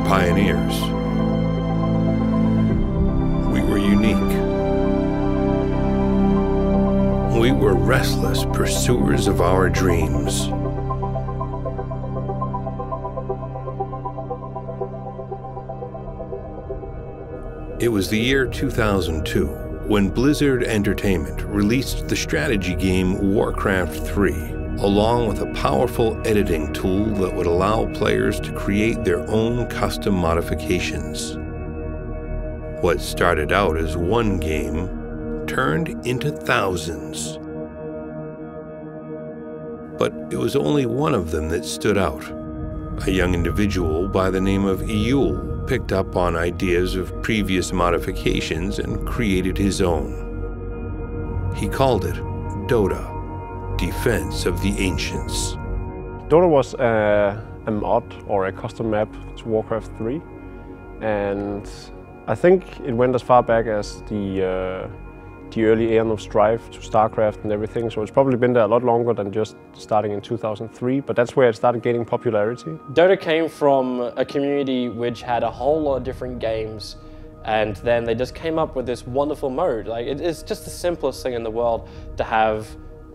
Pioneers. We were unique. We were restless pursuers of our dreams. It was the year 2002 when Blizzard Entertainment released the strategy game Warcraft 3, along with a powerful editing tool that would allow players to create their own custom modifications. What started out as one game turned into thousands. But it was only one of them that stood out. A young individual by the name of Eyul picked up on ideas of previous modifications and created his own. He called it Dota, Defense of the Ancients. Dota was a mod or a custom map to Warcraft 3, and I think it went as far back as the early Aeon of Strife to StarCraft and everything, so it's probably been there a lot longer than just starting in 2003, but that's where it started gaining popularity. Dota came from a community which had a whole lot of different games, and then they just came up with this wonderful mode. Like, it's just the simplest thing in the world to have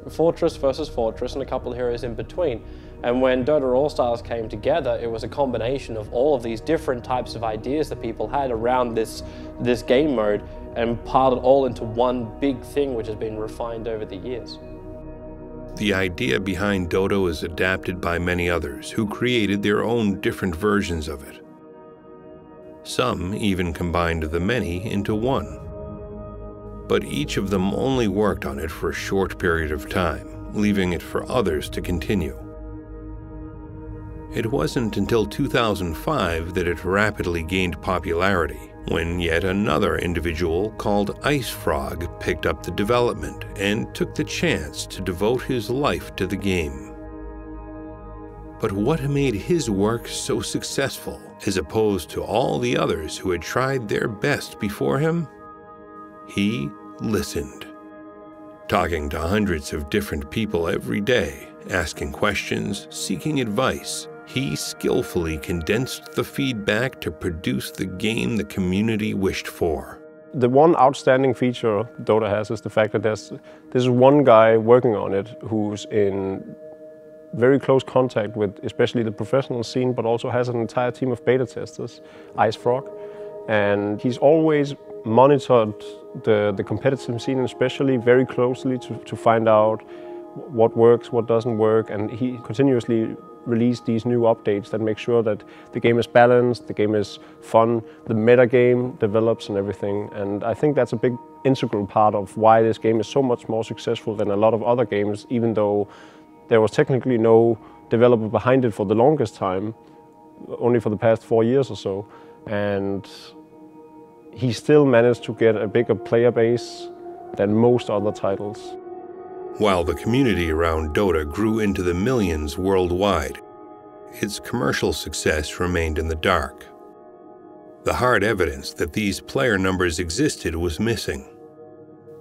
Fortress versus Fortress and a couple of heroes in between. And when Dota All-Stars came together, it was a combination of all of these different types of ideas that people had around this game mode and piled it all into one big thing which has been refined over the years. The idea behind Dota was adapted by many others who created their own different versions of it. Some even combined the many into one. But each of them only worked on it for a short period of time, leaving it for others to continue. It wasn't until 2005 that it rapidly gained popularity, when yet another individual called Ice Frog picked up the development and took the chance to devote his life to the game. But what made his work so successful, as opposed to all the others who had tried their best before him? He listened. Talking to hundreds of different people every day, asking questions, seeking advice, he skillfully condensed the feedback to produce the game the community wished for. The one outstanding feature Dota has is the fact that there's one guy working on it who's in very close contact with especially the professional scene, but also has an entire team of beta testers, Ice Frog. And he's always monitored the competitive scene, especially very closely to find out what works, what doesn't work, and he continuously released these new updates that make sure that the game is balanced, the game is fun, the meta game develops and everything. And I think that's a big integral part of why this game is so much more successful than a lot of other games, even though there was technically no developer behind it for the longest time, only for the past 4 years or so. And he still managed to get a bigger player base than most other titles. While the community around Dota grew into the millions worldwide, its commercial success remained in the dark. The hard evidence that these player numbers existed was missing.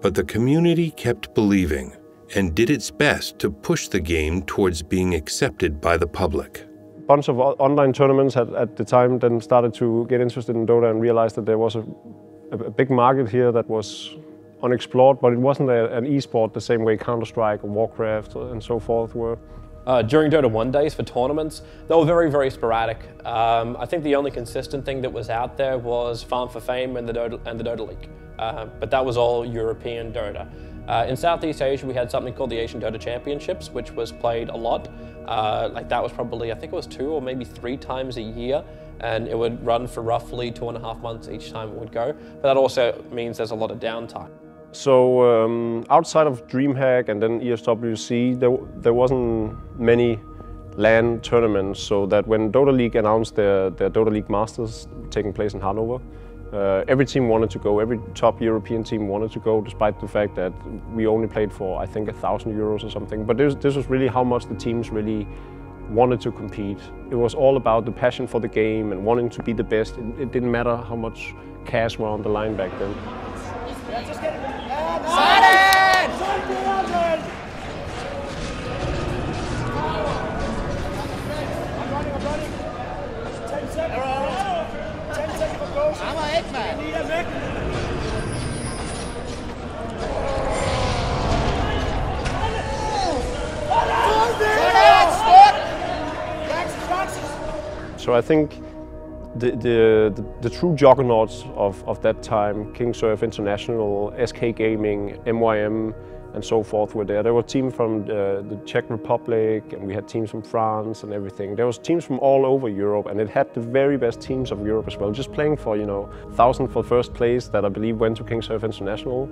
But the community kept believing and did its best to push the game towards being accepted by the public. A bunch of online tournaments at the time then started to get interested in Dota and realized that there was a big market here that was unexplored, but it wasn't an e-sport the same way Counter-Strike or Warcraft and so forth were. During Dota 1 days for tournaments, they were very, very sporadic. I think the only consistent thing that was out there was Farm for Fame and the Dota League. But that was all European Dota. In Southeast Asia, we had something called the Asian Dota Championships, which was played a lot. Like that was probably, I think it was 2 or maybe 3 times a year, and it would run for roughly 2.5 months each time it would go. But that also means there's a lot of downtime. So outside of DreamHack and then ESWC, there wasn't many LAN tournaments, so that when Dota League announced their Dota League Masters taking place in Hanover, every team wanted to go, every top European team wanted to go, despite the fact that we only played for, I think, €1,000 or something. But this was really how much the teams really wanted to compete. It was all about the passion for the game and wanting to be the best. It didn't matter how much cash were on the line back then. So I think the true juggernauts of that time, King Surf International, SK Gaming, MYM, and so forth were there. There were teams from the Czech Republic, and we had teams from France and everything. There was teams from all over Europe, and it had the very best teams of Europe as well. Just playing for, 1,000 for first place that I believe went to King Surf International.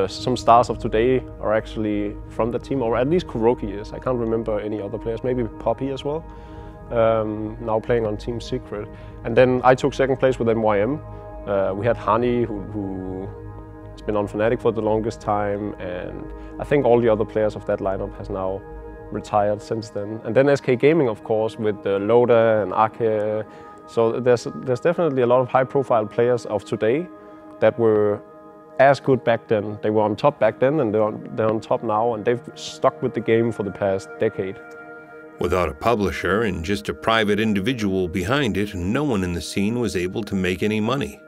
Some stars of today are actually from that team, or at least Kuroky is. I can't remember any other players, maybe Poppy as well. Now playing on Team Secret. And then I took second place with MYM. We had Hani, who has been on Fnatic for the longest time, and I think all the other players of that lineup has now retired since then. And then SK Gaming, of course, with Loda and Ake. So there's definitely a lot of high-profile players of today that were as good back then. They were on top back then, and they're on top now, and they've stuck with the game for the past decade. Without a publisher and just a private individual behind it, no one in the scene was able to make any money.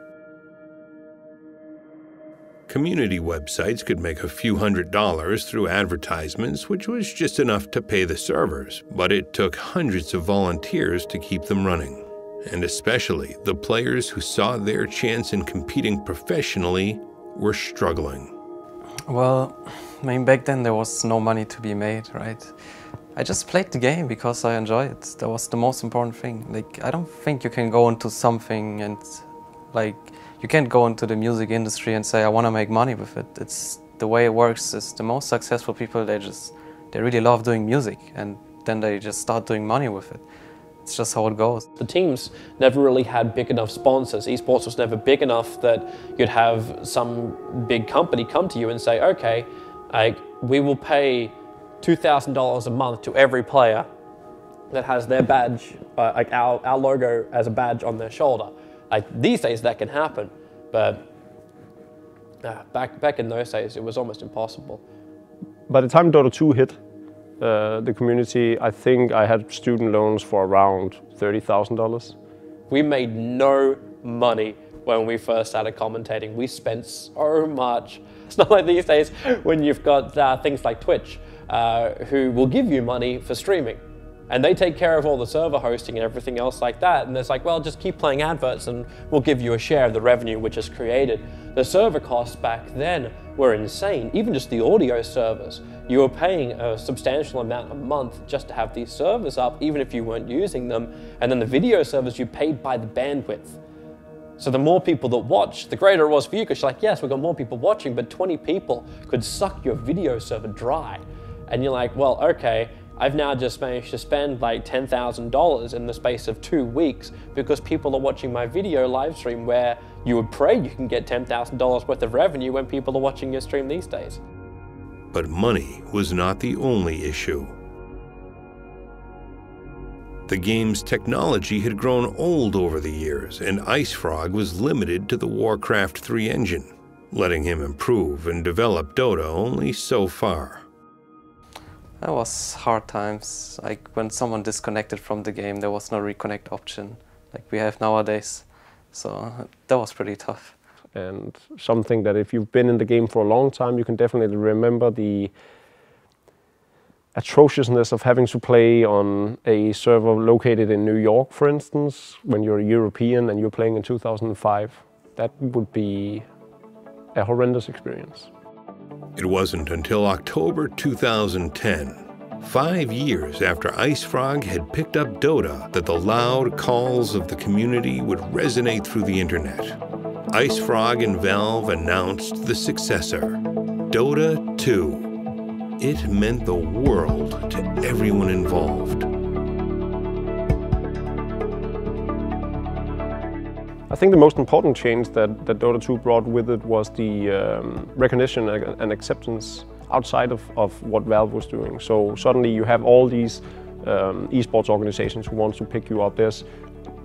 Community websites could make a few $100s through advertisements, which was just enough to pay the servers, but it took hundreds of volunteers to keep them running. And especially the players who saw their chance in competing professionally were struggling. Well, I mean, back then there was no money to be made, right? I just played the game because I enjoy it. That was the most important thing. Like, I don't think you can go into something and, like, you can't go into the music industry and say, I want to make money with it. It's the way it works is the most successful people, they really love doing music, and then they just start doing money with it. It's just how it goes. The teams never really had big enough sponsors. Esports was never big enough that you'd have some big company come to you and say, okay, we will pay $2,000 a month to every player that has their badge, like our logo as a badge on their shoulder. Like these days that can happen, but back in those days it was almost impossible. By the time Dota 2 hit the community, I think I had student loans for around $30,000. We made no money when we first started commentating. We spent so much. It's not like these days when you've got things like Twitch, who will give you money for streaming. And they take care of all the server hosting and everything else like that. And it's like, well, just keep playing adverts and we'll give you a share of the revenue which is created. The server costs back then were insane. Even just the audio servers. You were paying a substantial amount a month just to have these servers up, even if you weren't using them. And then the video servers, you paid by the bandwidth. So the more people that watched, the greater it was for you, because you're like, yes, we've got more people watching, but 20 people could suck your video server dry. And you're like, well, okay, I've now just managed to spend like $10,000 in the space of 2 weeks because people are watching my video live stream, where you would pray you can get $10,000 worth of revenue when people are watching your stream these days. But money was not the only issue. The game's technology had grown old over the years, and IceFrog was limited to the Warcraft 3 engine, letting him improve and develop Dota only so far. That was hard times. Like when someone disconnected from the game, there was no reconnect option like we have nowadays. So that was pretty tough. And something that if you've been in the game for a long time, you can definitely remember the atrociousness of having to play on a server located in New York, for instance, when you're a European and you're playing in 2005. That would be a horrendous experience. It wasn't until October 2010, 5 years after IceFrog had picked up Dota, that the loud calls of the community would resonate through the internet. IceFrog and Valve announced the successor, Dota 2. It meant the world to everyone involved. I think the most important change that Dota 2 brought with it was the recognition and acceptance outside of what Valve was doing. So suddenly you have all these esports organizations who want to pick you up. There's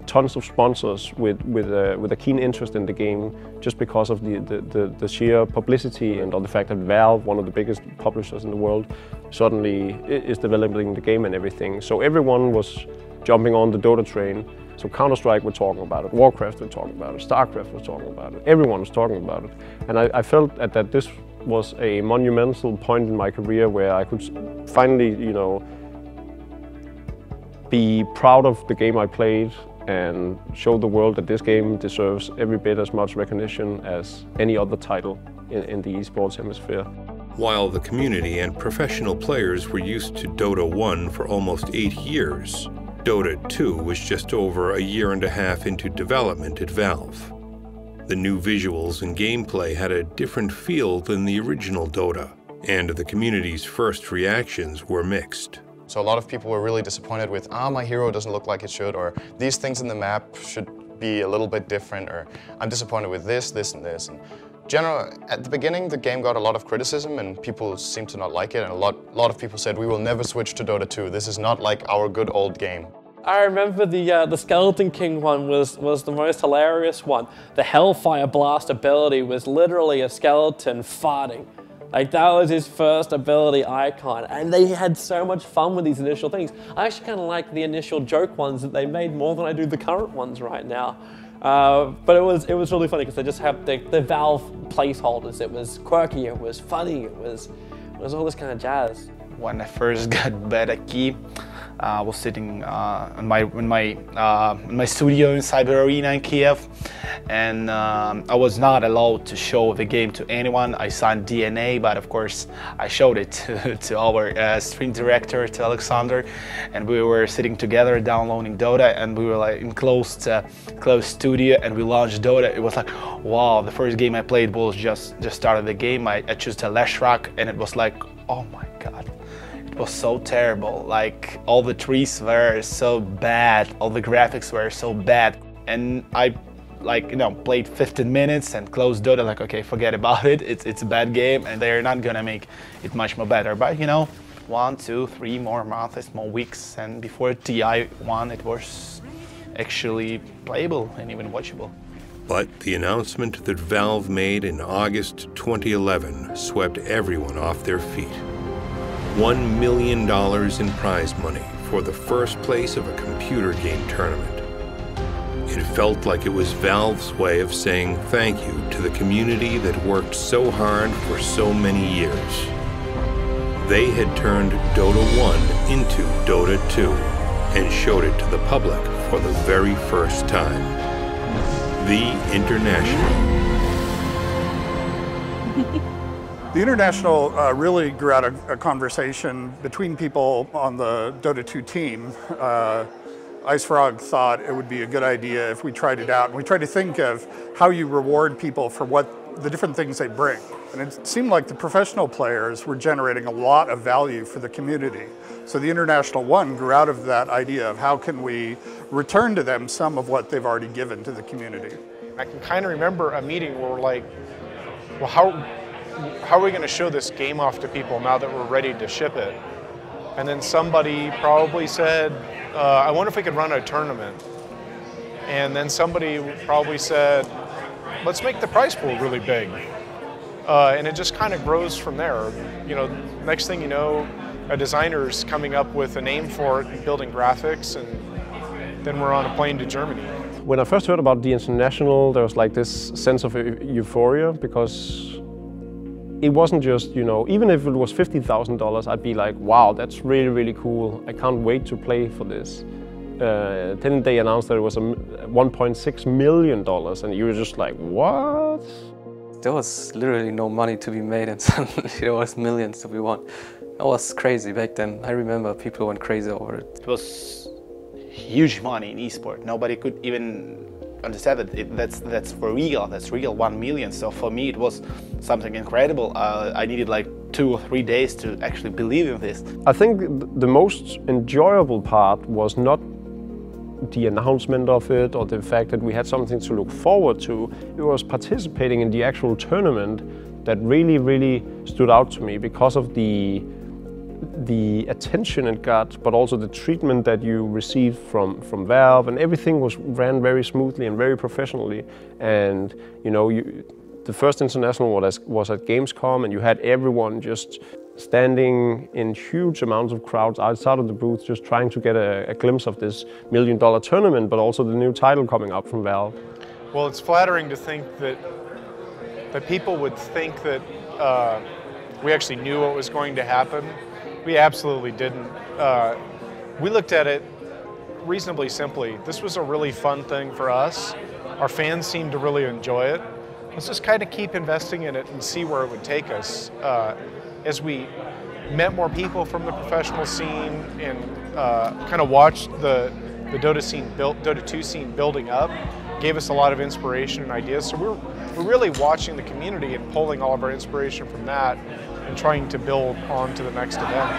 tons of sponsors with a keen interest in the game just because of the sheer publicity and the fact that Valve, one of the biggest publishers in the world, suddenly is developing the game and everything. So everyone was jumping on the Dota train. So Counter-Strike were talking about it, Warcraft were talking about it, StarCraft was talking about it, everyone was talking about it. And I felt that this was a monumental point in my career where I could finally, be proud of the game I played and show the world that this game deserves every bit as much recognition as any other title in the esports hemisphere. While the community and professional players were used to Dota 1 for almost 8 years, Dota 2 was just over a year and a half into development at Valve. The new visuals and gameplay had a different feel than the original Dota, and the community's first reactions were mixed. So a lot of people were really disappointed with, my hero doesn't look like it should, or these things in the map should be a little bit different, or I'm disappointed with this, and this. And at the beginning, the game got a lot of criticism and people seemed to not like it, and a lot of people said, we will never switch to Dota 2. This is not like our good old game. I remember the Skeleton King one was the most hilarious one. The Hellfire Blast ability was literally a skeleton farting. Like, that was his first ability icon, and they had so much fun with these initial things. I actually kind of like the initial joke ones that they made more than I do the current ones right now. But it was really funny because they just have the Valve placeholders. It was quirky, it was funny, it was all this kind of jazz. When I first got Beta Key, I was sitting in my studio inside the arena in Kiev, and I was not allowed to show the game to anyone. I signed DNA, but of course I showed it to our stream director, to Alexander, and we were sitting together downloading Dota, and we were like in closed studio, and we launched Dota. It was like, wow, the first game I played was just started the game. I chose the Leshrac, and it was like, oh my god. It was so terrible. Like, all the trees were so bad, all the graphics were so bad, and I played 15 minutes and closed Dota, like, okay, forget about it. It's a bad game and they're not gonna make it much more better. But 1, 2, 3 more months, more weeks, and before TI1 it was actually playable and even watchable. But the announcement that Valve made in August 2011 swept everyone off their feet. $1 million in prize money for the first place of a computer game tournament. It felt like it was Valve's way of saying thank you to the community that worked so hard for so many years. They had turned Dota 1 into Dota 2 and showed it to the public for the very first time. The International. The International really grew out of a conversation between people on the Dota 2 team. IceFrog thought it would be a good idea if we tried it out, and we tried to think of how you reward people for what the different things they bring. And it seemed like the professional players were generating a lot of value for the community. So the International One grew out of that idea of how can we return to them some of what they've already given to the community. I can kind of remember a meeting where we're like, well, how are we going to show this game off to people now that we're ready to ship it? And then somebody probably said, I wonder if we could run a tournament. And then somebody probably said, let's make the prize pool really big. And it just kind of grows from there. Next thing you know, a designer's coming up with a name for it and building graphics, and then we're on a plane to Germany. When I first heard about the International, there was like this sense of euphoria, because it wasn't just, even if it was $50,000, I'd be like, wow, that's really, really cool. I can't wait to play for this. Then they announced that it was $1.6 million, and you were just like, what? there was literally no money to be made, and suddenly there was millions to be won. It was crazy back then. I remember people went crazy over it. It was huge money in esport. Nobody could even understand that that's for real. That's real, 1 million. So for me, it was something incredible. I needed like 2 or 3 days to actually believe in this. I think the most enjoyable part was not the announcement of it or the fact that we had something to look forward to. It was participating in the actual tournament that really stood out to me because of the attention it got, but also the treatment that you received from Valve, and everything ran very smoothly and very professionally. And you know, the first international was at Gamescom, and you had everyone just standing in huge amounts of crowds outside of the booth, just trying to get a glimpse of this $1 million tournament, but also the new title coming up from Valve. Well, it's flattering to think that people would think that we actually knew what was going to happen. We absolutely didn't. We looked at it reasonably simply. This was a really fun thing for us. Our fans seemed to really enjoy it. Let's just kind of keep investing in it and see where it would take us. As we met more people from the professional scene and kind of watched the Dota 2 scene building up, gave us a lot of inspiration and ideas. So we're really watching the community and pulling all of our inspiration from that and trying to build on to the next event.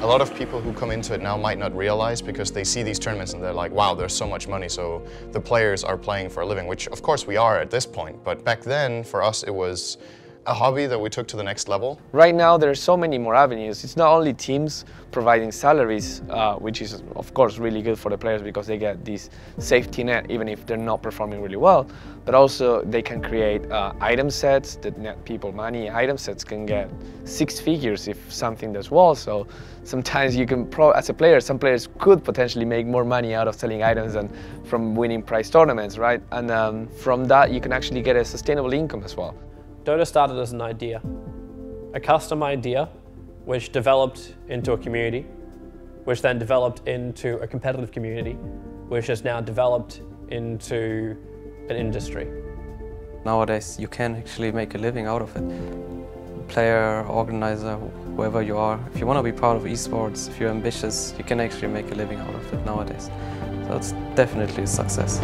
A lot of people who come into it now might not realize, because they see these tournaments and they're like, wow, there's so much money, so the players are playing for a living, which of course we are at this point. But back then, for us, it was a hobby that we took to the next level. Right now, there are so many more avenues. It's not only teams providing salaries, which is of course really good for the players because they get this safety net even if they're not performing really well, but also they can create item sets that net people money. Item sets can get 6 figures if something does well, so sometimes you can, as a player, some players could potentially make more money out of selling items than from winning prize tournaments, right? And from that you can actually get a sustainable income as well. Dota started as an idea, a custom idea, which developed into a community, which then developed into a competitive community, which has now developed into an industry. Nowadays, you can actually make a living out of it. Player, organizer, whoever you are, if you want to be part of esports, if you're ambitious, you can actually make a living out of it nowadays. So it's definitely a success.